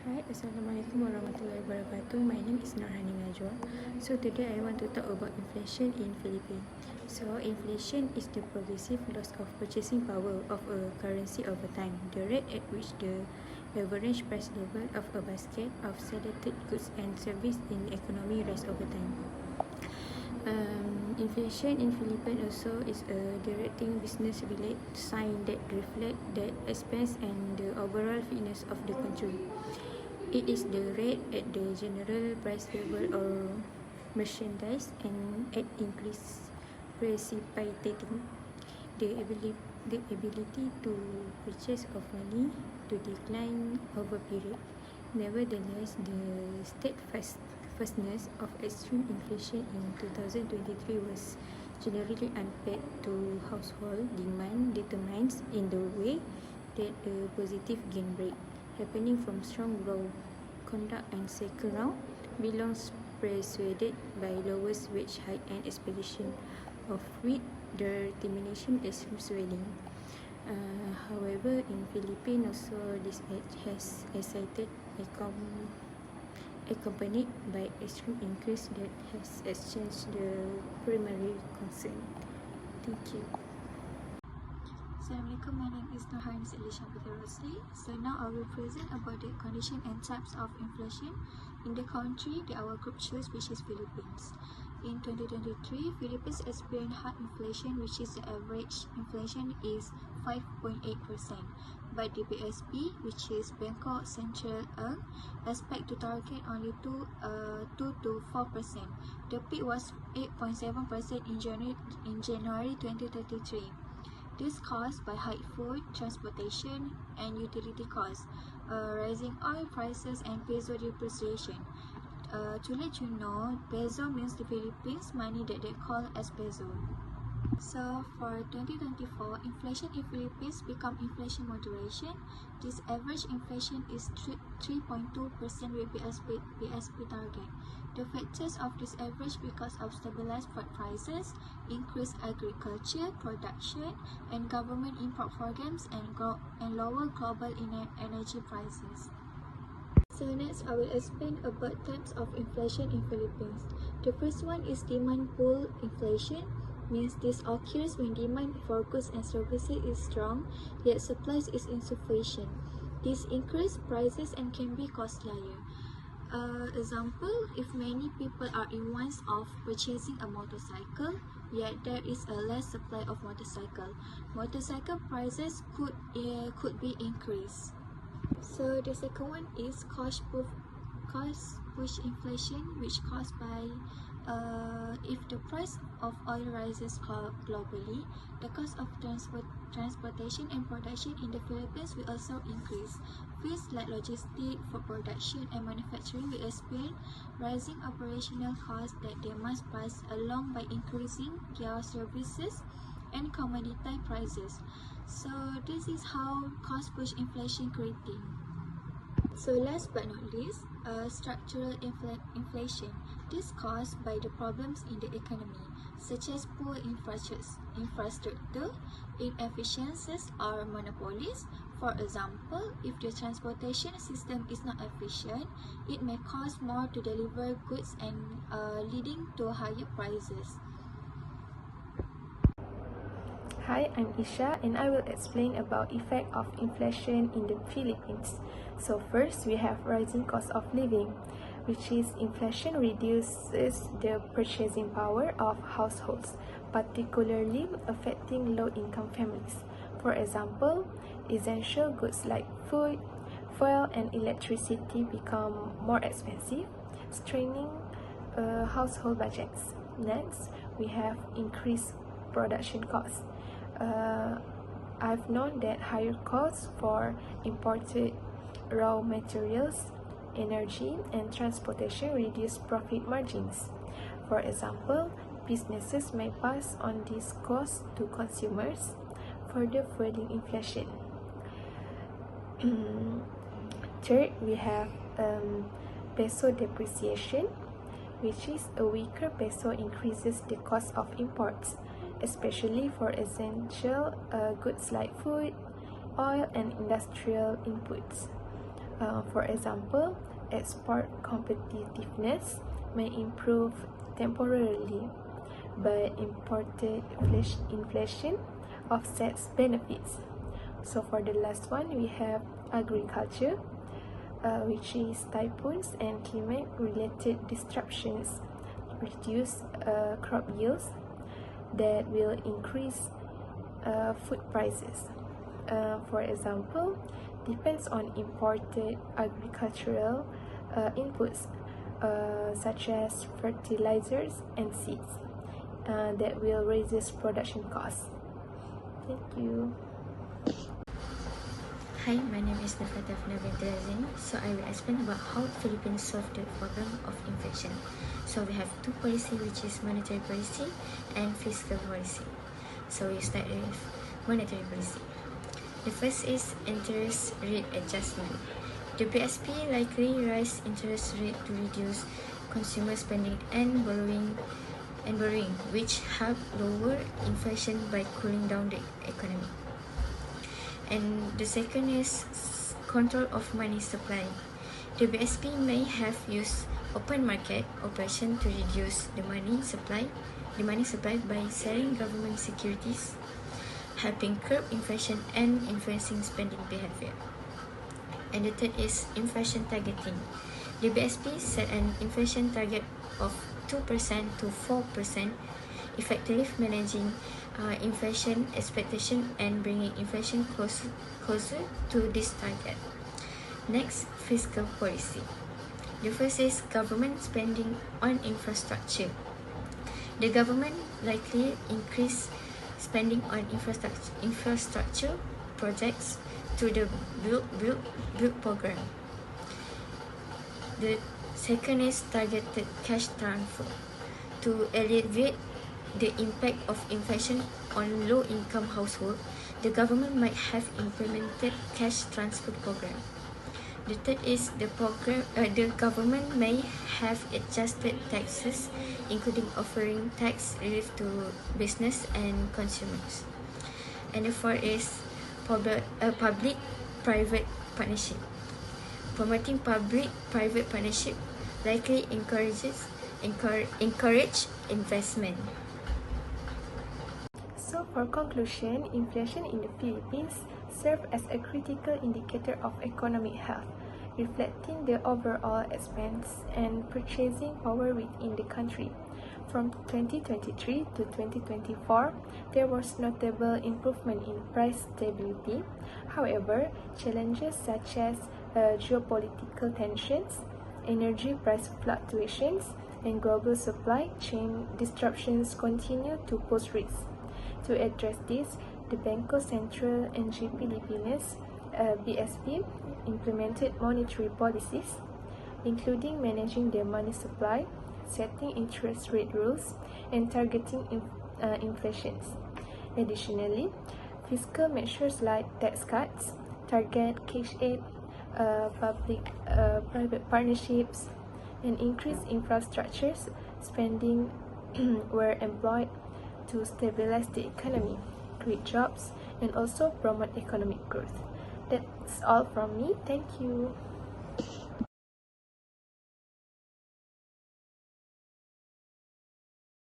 Hi, Assalamualaikum warahmatullahi wabarakatuh. My name is Norhani Najwa. So today I want to talk about inflation in Philippines. So inflation is the progressive loss of purchasing power of a currency over time. The rate at which the average price level of a basket of selected goods and services in the economy rise over time. Inflation in Philippines also is a directing business related sign that reflect the expense and the overall fitness of the country. It is the rate at the general price level or merchandise and at increase precipitating the ability to purchase of money to decline over period. Nevertheless, the steadfastness of extreme inflation in 2023 was generally unpaid to household demand determines in the way that a positive gain rate happening from strong growth conduct and second round belongs persuaded by lowest wage hike and expectation of which the termination is swelling. However, in Philippines also this edge has excited accompanied by extreme increase that has exchanged the primary concern. Thank you. Assalamualaikum, my name is Norhani Rosli. So now I will present about the condition and types of inflation in the country that our group chose, which is Philippines. In 2023, Philippines experienced high inflation, which is the average inflation is 5.8%. But the BSP, which is Bangkok Central Bank, expect to target only 2 to 4%. The peak was 8.7% in January 2033. This caused by high food, transportation, and utility costs, rising oil prices, and peso depreciation. To let you know, peso means the Philippines money that they call as peso. So for 2024, inflation in Philippines become inflation moderation. This average inflation is 3.2% with BSP target. The factors of this average because of stabilized food prices, increased agriculture production, and government import programs and lower global energy prices. So next, I will explain about types of inflation in Philippines. The first one is demand pull inflation. Means this occurs when demand for goods and services is strong, yet supply is insufficient. This increases prices and can be costlier. Example, if many people are in want of purchasing a motorcycle, yet there is a less supply of motorcycle prices could be increased. So the second one is cost push inflation, which caused by if the price of oil rises globally, the cost of transportation and production in the Philippines will also increase. Fields like logistics, food production, and manufacturing will experience rising operational costs that they must pass along by increasing their services and commodity prices. So this is how cost push inflation creating. So last but not least, structural inflation. This caused by the problems in the economy, such as poor infrastructure, inefficiencies, or monopolies. For example, if the transportation system is not efficient, it may cost more to deliver goods and leading to higher prices. Hi, I'm Isha and I will explain about effect of inflation in the Philippines. So first, we have rising cost of living, which is inflation reduces the purchasing power of households, particularly affecting low-income families. For example, essential goods like food, fuel, and electricity become more expensive, straining household budgets. Next, we have increased production costs. I've known that higher costs for imported raw materials, energy, and transportation reduce profit margins. For example, businesses may pass on these costs to consumers, further fueling inflation. Third, we have peso depreciation, which is a weaker peso increases the cost of imports, especially for essential goods like food, oil, and industrial inputs. For example, export competitiveness may improve temporarily, but imported inflation offsets benefits. So for the last one, we have agriculture, which is typhoons and climate-related disruptions reduce crop yields that will increase food prices. For example, depends on imported agricultural inputs such as fertilizers and seeds that will raise production costs. Thank you. Hi, my name is Nafata Fnavendrazin. So I will explain about how Philippines solve the problem of inflation. So we have two policy, which is monetary policy and fiscal policy. So we start with monetary policy. The first is interest rate adjustment. The BSP likely raise interest rate to reduce consumer spending and borrowing, which help lower inflation by cooling down the economy. And the second is control of money supply. The BSP may have used open market operation to reduce the money supply by selling government securities, helping curb inflation and influencing spending behavior. And the third is inflation targeting. The BSP set an inflation target of 2% to 4%, effectively managing inflation expectation and bringing inflation closer to this target. Next, fiscal policy. The first is government spending on infrastructure. The government likely increase spending on infrastructure projects through the build program. The second is targeted cash transfer. To alleviate the impact of inflation on low-income households, the government might have implemented cash transfer program. The third is the government may have adjusted taxes, including offering tax relief to business and consumers. And the fourth is public-private partnership. Promoting public-private partnership likely encourage investment. So for conclusion, inflation in the Philippines serves as a critical indicator of economic health, reflecting the overall expense and purchasing power within the country. From 2023 to 2024, there was notable improvement in price stability. However, challenges such as geopolitical tensions, energy price fluctuations, and global supply chain disruptions continue to pose risks. To address this, the Bangko Sentral NG Pilipinas BSP implemented monetary policies, including managing their money supply, setting interest rate rules, and targeting inflation. Additionally, fiscal measures like tax cuts, target cash aid, public-private partnerships, and increased infrastructure spending were employed to stabilize the economy, create jobs, and also promote economic growth. That's all from me. Thank you.